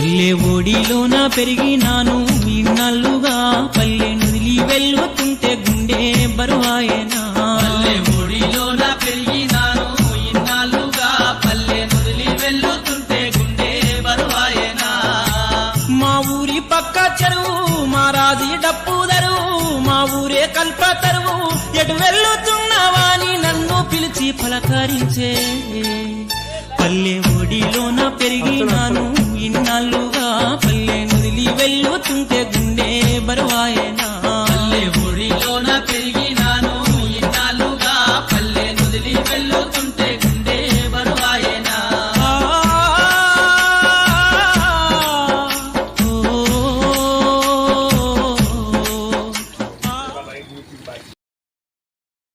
పల్లె ఓడిలోన పెరిగినాను ఇన్నాళ్ళుగా పల్లె నుదిలి వెళ్ళుతుంటే గుండె బరువాయనా పల్లె ఒడిలోన పెరిగినాను ఇన్నాళ్ళుగా పల్లె నుదిలి వెళ్ళుతుంటే గుండె బరువాయనా మా ఊరి పక్క చెరువు మా రాజీ డప్పుదరు మా ఊరే కల్పతరువు ఎటు వెళ్ళుతున్నావాని నన్ను పిలిచి పలకరించే పల్లె ఒడిలోన పెరిగినాను ఇన్నాళ్ళుగా పల్లె నుదిలి వెళ్ళుతుంటే గుండె బరువాయనా పల్లె ఒడిలో